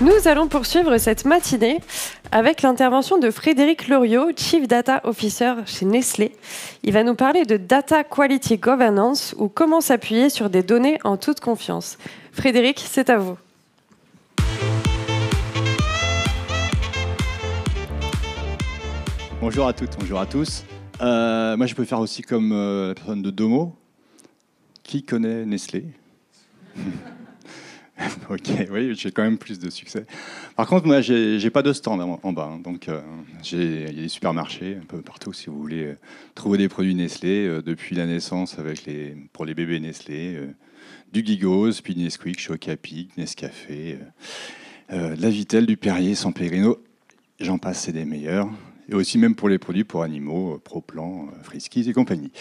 Nous allons poursuivre cette matinée avec l'intervention de Frédéric Loriot, Chief Data Officer chez Nestlé. Il va nous parler de Data Quality Governance ou comment s'appuyer sur des données en toute confiance. Frédéric, c'est à vous. Bonjour à toutes, bonjour à tous. Moi, je peux faire aussi comme la personne de Domo. Qui connaît Nestlé? Ok, oui, j'ai quand même plus de succès. Par contre, moi, j'ai pas de stand en bas. Donc, il y a des supermarchés un peu partout si vous voulez trouver des produits Nestlé depuis la naissance pour les bébés Nestlé. Du Gigos, puis Nesquik, Chocapic, Nescafé, la Vittel, du Perrier, San Pellegrino. J'en passe, c'est des meilleurs. Et aussi même pour les produits pour animaux, Pro-Plan, Friskies et compagnie.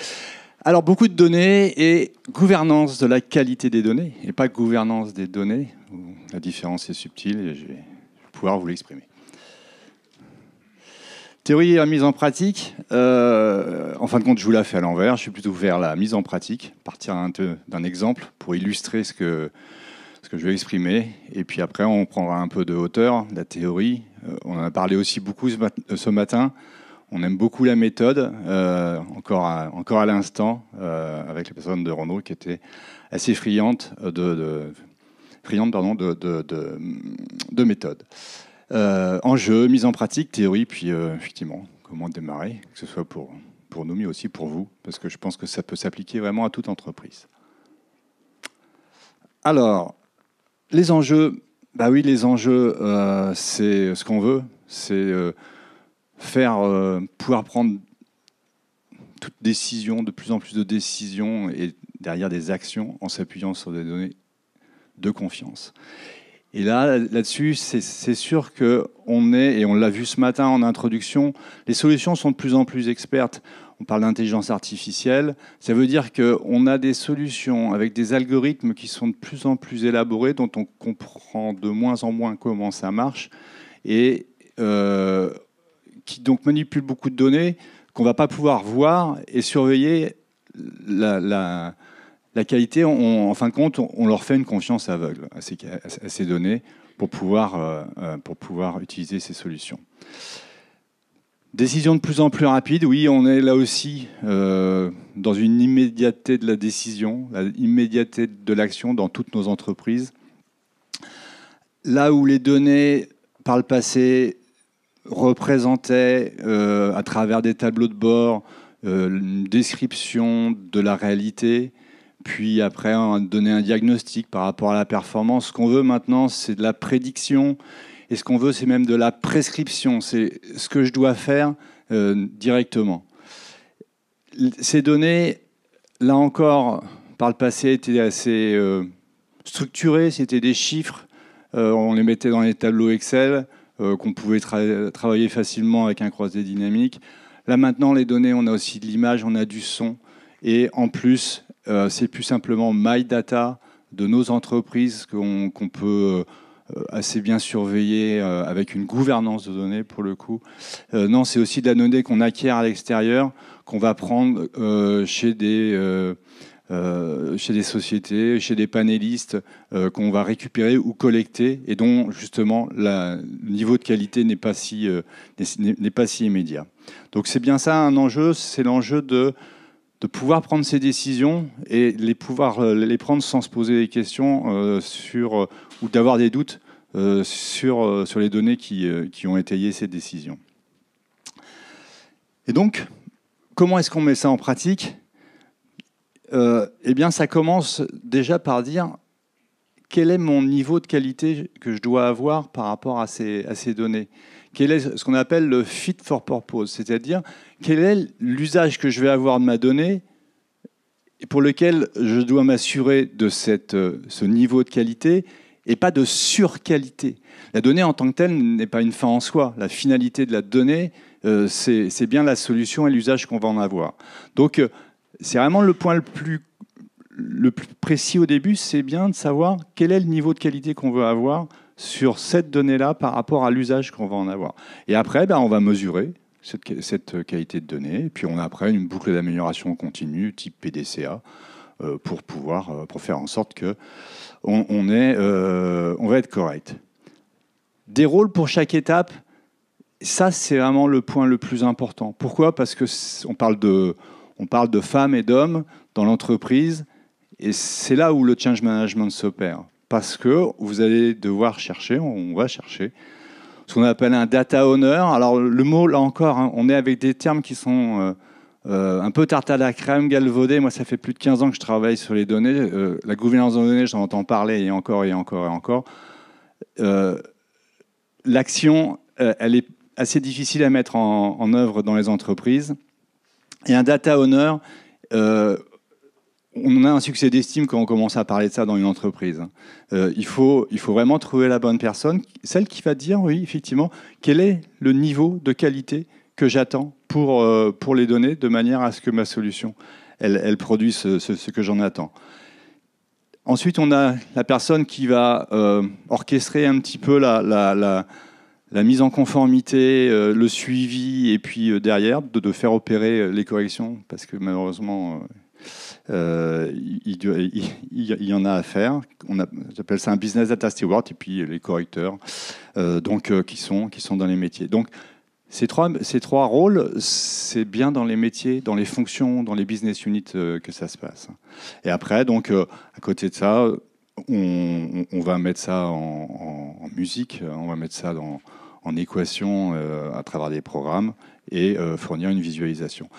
Alors, beaucoup de données et gouvernance de la qualité des données, et pas gouvernance des données, où la différence est subtile et je vais pouvoir vous l'exprimer. Théorie et mise en pratique, en fin de compte, je vous la fais à l'envers, je suis plutôt vers la mise en pratique, partir d'un exemple pour illustrer ce que je vais exprimer, et puis après on prendra un peu de hauteur, la théorie, on en a parlé aussi beaucoup ce matin. On aime beaucoup la méthode, encore à l'instant, avec les personnes de Renault qui étaient assez friandes de méthode. Enjeu, mise en pratique, théorie, puis effectivement, comment démarrer, que ce soit pour nous, mais aussi pour vous, parce que je pense que ça peut s'appliquer vraiment à toute entreprise. Alors, les enjeux, bah oui, les enjeux, c'est ce qu'on veut, c'est pouvoir prendre toute décision, de plus en plus de décisions et derrière des actions en s'appuyant sur des données de confiance. Et là-dessus, c'est sûr qu'on est, et on l'a vu ce matin en introduction, les solutions sont de plus en plus expertes. On parle d'intelligence artificielle. Ça veut dire qu'on a des solutions avec des algorithmes qui sont de plus en plus élaborés, dont on comprend de moins en moins comment ça marche, et qui donc manipulent beaucoup de données qu'on ne va pas pouvoir voir et surveiller la qualité. En fin de compte, on leur fait une confiance aveugle à ces données pour pouvoir utiliser ces solutions. Décision de plus en plus rapide, oui, on est là aussi dans une immédiateté de la décision, l'immédiateté de l'action dans toutes nos entreprises. Là où les données, par le passé, représentaient à travers des tableaux de bord une description de la réalité, puis après donner un diagnostic par rapport à la performance. Ce qu'on veut maintenant, c'est de la prédiction. Et ce qu'on veut, c'est même de la prescription. C'est ce que je dois faire directement. Ces données, là encore, par le passé, étaient assez structurées. C'était des chiffres. On les mettait dans les tableaux Excel qu'on pouvait travailler facilement avec un croisé dynamique. Là, maintenant, les données, on a aussi de l'image, on a du son. Et en plus, c'est plus simplement My Data de nos entreprises qu'on peut assez bien surveiller avec une gouvernance de données pour le coup. Non, c'est aussi de la donnée qu'on acquiert à l'extérieur, qu'on va prendre chez des sociétés, chez des panélistes, qu'on va récupérer ou collecter et dont justement le niveau de qualité n'est pas si immédiat. Donc c'est bien ça un enjeu, c'est l'enjeu de pouvoir prendre ces décisions et les prendre sans se poser des questions ou d'avoir des doutes sur les données qui ont étayé ces décisions. Et donc, comment est-ce qu'on met ça en pratique ? Eh bien, ça commence déjà par dire quel est mon niveau de qualité que je dois avoir par rapport à ces données. Quel est ce qu'on appelle le fit for purpose, c'est-à-dire quel est l'usage que je vais avoir de ma donnée et pour lequel je dois m'assurer de ce niveau de qualité et pas de surqualité. La donnée en tant que telle n'est pas une fin en soi. La finalité de la donnée, c'est bien la solution et l'usage qu'on va en avoir. Donc, c'est vraiment le point le plus précis au début, c'est bien de savoir quel est le niveau de qualité qu'on veut avoir sur cette donnée-là par rapport à l'usage qu'on va en avoir. Et après, on va mesurer cette qualité de données. Et puis on a après une boucle d'amélioration continue type PDCA pour faire en sorte que on va être correct. Des rôles pour chaque étape, ça c'est vraiment le point le plus important. Pourquoi ? Parce que on parle de femmes et d'hommes dans l'entreprise, et c'est là où le change management s'opère. Parce que vous allez devoir chercher, on va chercher, ce qu'on appelle un data owner. Alors le mot, là encore, hein, on est avec des termes qui sont un peu tarte à la crème, galvaudés. Moi, ça fait plus de 15 ans que je travaille sur les données. La gouvernance des données, j'en entends parler et encore et encore et encore. L'action, elle est assez difficile à mettre en œuvre dans les entreprises. Et un data owner, on a un succès d'estime quand on commence à parler de ça dans une entreprise. Il faut vraiment trouver la bonne personne, celle qui va dire, oui, effectivement, quel est le niveau de qualité que j'attends pour les données, de manière à ce que ma solution, elle produise ce que j'en attends. Ensuite, on a la personne qui va orchestrer un petit peu la mise en conformité, le suivi, et puis derrière, de faire opérer les corrections, parce que malheureusement, il y en a à faire. J'appelle ça un business data steward, et puis les correcteurs, qui sont dans les métiers. Donc, ces trois rôles, c'est bien dans les métiers, dans les fonctions, dans les business units que ça se passe. Et après, donc, à côté de ça, on va mettre ça en musique, on va mettre ça en équation à travers des programmes et fournir une visualisation.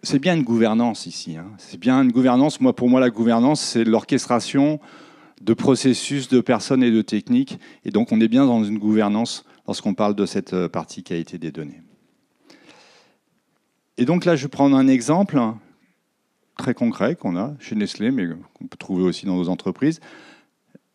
C'est bien une gouvernance ici. Hein. C'est bien une gouvernance. Pour moi, la gouvernance, c'est l'orchestration de processus, de personnes et de techniques. Et donc, on est bien dans une gouvernance lorsqu'on parle de cette partie qualité des données. Et donc là, je vais prendre un exemple très concret qu'on a chez Nestlé, mais qu'on peut trouver aussi dans nos entreprises.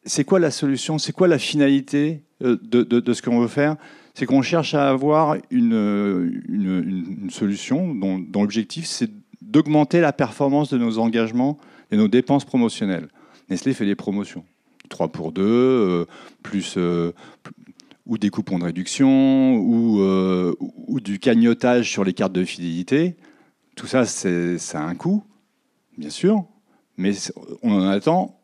C'est quoi la solution ? C'est quoi la finalité de ce qu'on veut faire ? C'est qu'on cherche à avoir une solution dont l'objectif, c'est d'augmenter la performance de nos engagements et nos dépenses promotionnelles. Nestlé fait des promotions. 3 pour 2, ou des coupons de réduction, ou du cagnotage sur les cartes de fidélité. Tout ça, ça a un coût, bien sûr, mais on en attend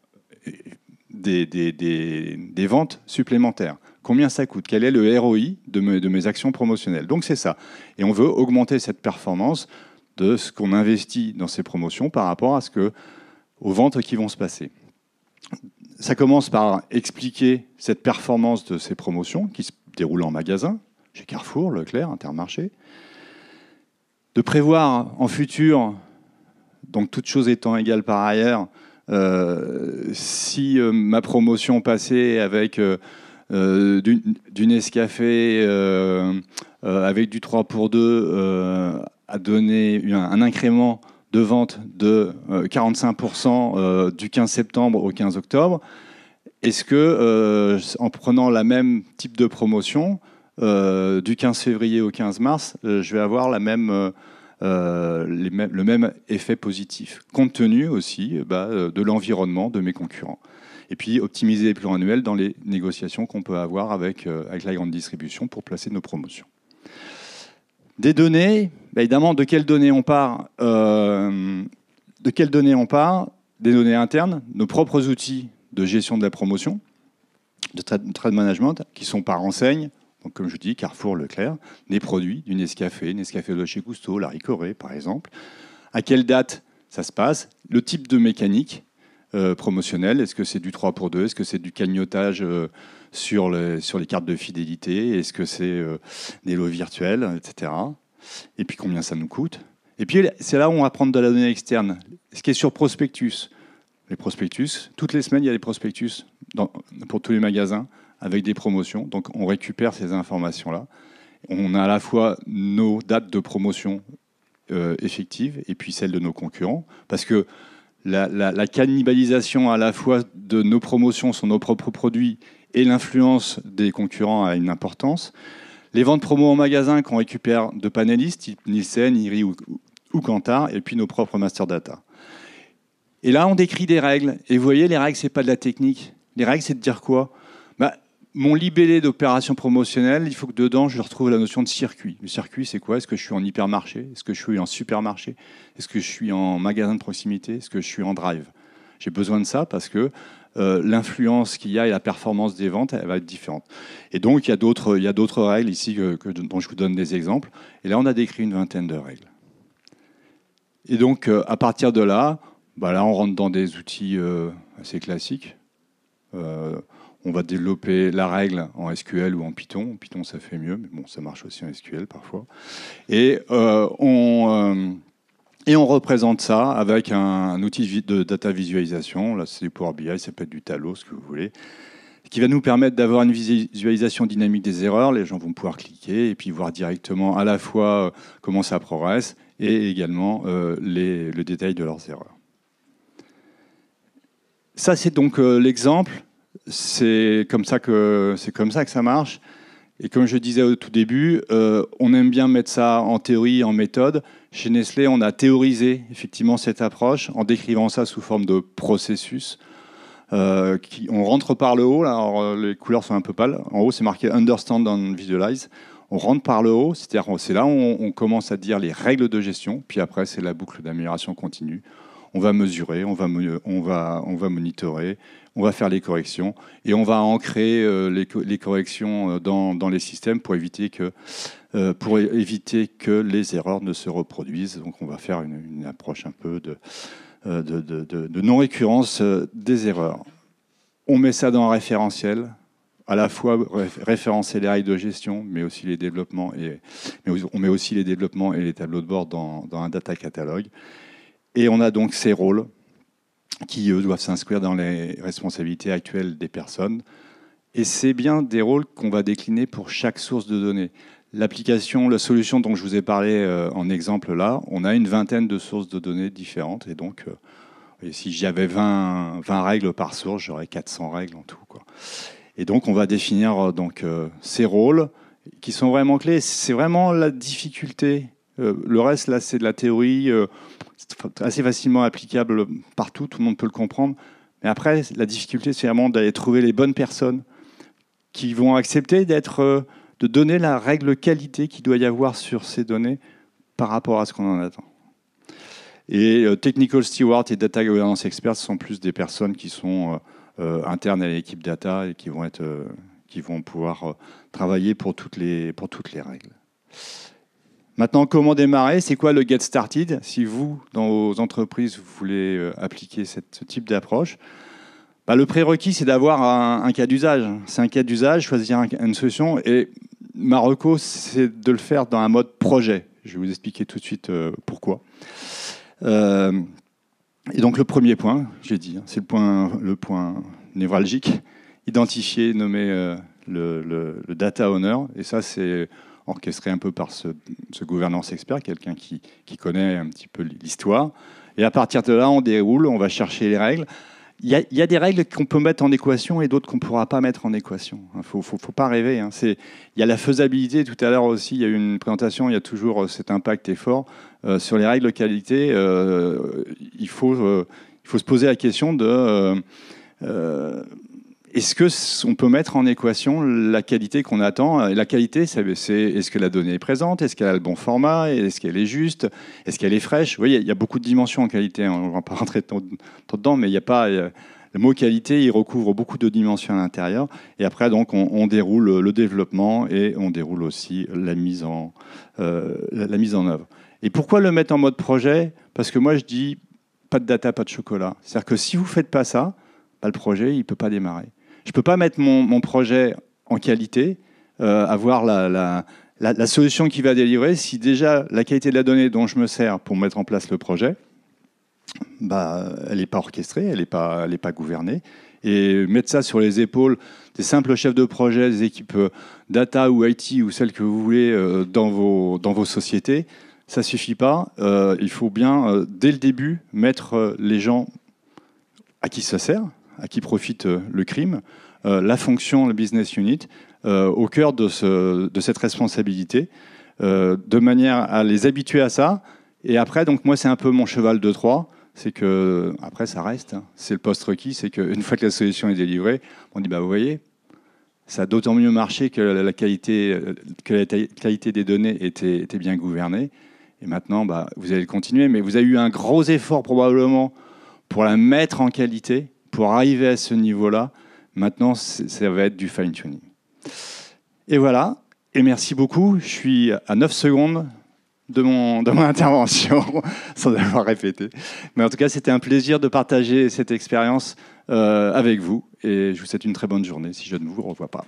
des ventes supplémentaires. Combien ça coûte ? Quel est le ROI de mes actions promotionnelles ? Donc c'est ça. Et on veut augmenter cette performance de ce qu'on investit dans ces promotions par rapport aux ventes qui vont se passer. Ça commence par expliquer cette performance de ces promotions qui se déroulent en magasin, chez Carrefour, Leclerc, Intermarché. De prévoir en futur, donc toutes choses étant égales par ailleurs, si ma promotion passée avec du Nescafé avec du 3 pour 2 a donné un incrément de vente de 45% du 15 septembre au 15 octobre. Est-ce que, en prenant la même type de promotion, du 15 février au 15 mars, je vais avoir le même effet positif, compte tenu aussi de l'environnement de mes concurrents. Et puis optimiser les plans annuels dans les négociations qu'on peut avoir avec la grande distribution pour placer nos promotions. Des données, évidemment, de quelles données on part Des données internes, nos propres outils de gestion de la promotion, de trade management, qui sont par enseigne. Donc, comme je dis, Carrefour, Leclerc, des produits du Nescafé de chez Cousteau, La Ricoré, par exemple. À quelle date ça se passe ? Le type de mécanique promotionnelle, est-ce que c'est du 3 pour 2 ? Est-ce que c'est du cagnotage sur les cartes de fidélité ? Est-ce que c'est des lots virtuels, etc. Et puis combien ça nous coûte ? Et puis c'est là où on va prendre de la donnée externe. Ce qui est sur prospectus. Les prospectus, toutes les semaines, il y a des prospectus pour tous les magasins avec des promotions. Donc on récupère ces informations-là. On a à la fois nos dates de promotion effectives et puis celles de nos concurrents. Parce que la cannibalisation à la fois de nos promotions sur nos propres produits et l'influence des concurrents a une importance. Les ventes promo en magasin qu'on récupère de panélistes, type Nielsen, IRI ou Kantar, et puis nos propres master data. Et là, on décrit des règles. Et vous voyez, les règles, c'est pas de la technique. Les règles, c'est de dire quoi ? Mon libellé d'opération promotionnelle, il faut que dedans, je retrouve la notion de circuit. Le circuit, c'est quoi ? Est-ce que je suis en hypermarché ? Est-ce que je suis en supermarché ? Est-ce que je suis en magasin de proximité ? Est-ce que je suis en drive ? J'ai besoin de ça parce que l'influence qu'il y a et la performance des ventes, elle va être différente. Et donc, il y a d'autres règles ici dont je vous donne des exemples. Et là, on a décrit une vingtaine de règles. Et donc, à partir de là, là, on rentre dans des outils assez classiques. On va développer la règle en SQL ou en Python. En Python, ça fait mieux, mais bon, ça marche aussi en SQL parfois. Et on représente ça avec un outil de data visualisation. Là, c'est du Power BI, ça peut être du Tableau, ce que vous voulez, qui va nous permettre d'avoir une visualisation dynamique des erreurs. Les gens vont pouvoir cliquer et puis voir directement à la fois comment ça progresse et également le détail de leurs erreurs. Ça, c'est donc l'exemple. C'est comme ça que ça marche. Et comme je disais au tout début, on aime bien mettre ça en théorie, en méthode. Chez Nestlé, on a théorisé effectivement cette approche en décrivant ça sous forme de processus. On rentre par le haut, là, alors, les couleurs sont un peu pâles. En haut, c'est marqué Understand and Visualize. On rentre par le haut, c'est-à-dire c'est là où on commence à dire les règles de gestion, puis après, c'est la boucle d'amélioration continue. On va mesurer, on va monitorer, on va faire les corrections et on va ancrer les corrections dans les systèmes pour éviter que les erreurs ne se reproduisent. Donc on va faire une approche un peu de non-récurrence des erreurs. On met ça dans un référentiel, à la fois référencer les règles de gestion, mais aussi les développements, on met aussi les développements et les tableaux de bord dans un data catalogue. Et on a donc ces rôles qui, eux, doivent s'inscrire dans les responsabilités actuelles des personnes. Et c'est bien des rôles qu'on va décliner pour chaque source de données. L'application, la solution dont je vous ai parlé en exemple là, on a une vingtaine de sources de données différentes. Et donc, si j'avais 20 règles par source, j'aurais 400 règles en tout, quoi. Et donc, on va définir ces rôles qui sont vraiment clés. C'est vraiment la difficulté. Le reste, là, c'est de la théorie. C'est assez facilement applicable partout, tout le monde peut le comprendre. Mais après, la difficulté, c'est vraiment d'aller trouver les bonnes personnes qui vont accepter de donner la règle qualité qu'il doit y avoir sur ces données par rapport à ce qu'on en attend. Et Technical Steward et Data Governance Experts sont plus des personnes qui sont internes à l'équipe data et qui vont pouvoir travailler pour toutes les règles. Maintenant, comment démarrer? C'est quoi le Get Started? Si vous, dans vos entreprises, vous voulez appliquer ce type d'approche, le prérequis, c'est d'avoir un cas d'usage. C'est un cas d'usage, choisir une solution. Et ma reco, c'est de le faire dans un mode projet. Je vais vous expliquer tout de suite pourquoi. Et donc, le premier point, j'ai dit, c'est le point névralgique. Identifier, nommer le data owner. Et ça, c'est orchestré un peu par ce gouvernance expert, quelqu'un qui connaît un petit peu l'histoire. Et à partir de là, on déroule, on va chercher les règles. Il y a des règles qu'on peut mettre en équation et d'autres qu'on ne pourra pas mettre en équation. Il ne faut pas rêver. Il y a la faisabilité. Tout à l'heure aussi, il y a eu une présentation, il y a toujours cet impact effort. Sur les règles de qualité, il faut se poser la question de... est-ce qu'on peut mettre en équation la qualité qu'on attend? La qualité, c'est est-ce que la donnée est présente? Est-ce qu'elle a le bon format? Est-ce qu'elle est juste? Est-ce qu'elle est fraîche? Vous voyez, il y a beaucoup de dimensions en qualité. On ne va pas rentrer trop dedans, mais il n'y a pas... Le mot qualité, il recouvre beaucoup de dimensions à l'intérieur. Et après, donc, on déroule le développement et on déroule aussi la mise en œuvre. Et pourquoi le mettre en mode projet? Parce que moi, je dis, pas de data, pas de chocolat. C'est-à-dire que si vous ne faites pas ça, le projet, il ne peut pas démarrer. Je ne peux pas mettre mon projet en qualité, avoir la solution qui va délivrer si déjà la qualité de la donnée dont je me sers pour mettre en place le projet, elle n'est pas orchestrée, elle n'est pas gouvernée. Et mettre ça sur les épaules des simples chefs de projet, des équipes data ou IT ou celles que vous voulez dans vos sociétés, ça ne suffit pas. Il faut bien, dès le début, mettre les gens à qui ça sert, à qui profite le crime, la fonction, le business unit, au cœur de cette responsabilité, de manière à les habituer à ça. Et après, donc moi, c'est un peu mon cheval de Troie, c'est que après ça reste. C'est le post-requis, c'est qu'une fois que la solution est délivrée, on dit vous voyez, ça a d'autant mieux marché que la qualité des données était bien gouvernée. Et maintenant, vous allez le continuer, mais vous avez eu un gros effort probablement pour la mettre en qualité, pour arriver à ce niveau-là. Maintenant, ça va être du fine-tuning. Et voilà. Et merci beaucoup. Je suis à 9 secondes de mon intervention, sans avoir répété. Mais en tout cas, c'était un plaisir de partager cette expérience avec vous. Et je vous souhaite une très bonne journée si je ne vous revois pas.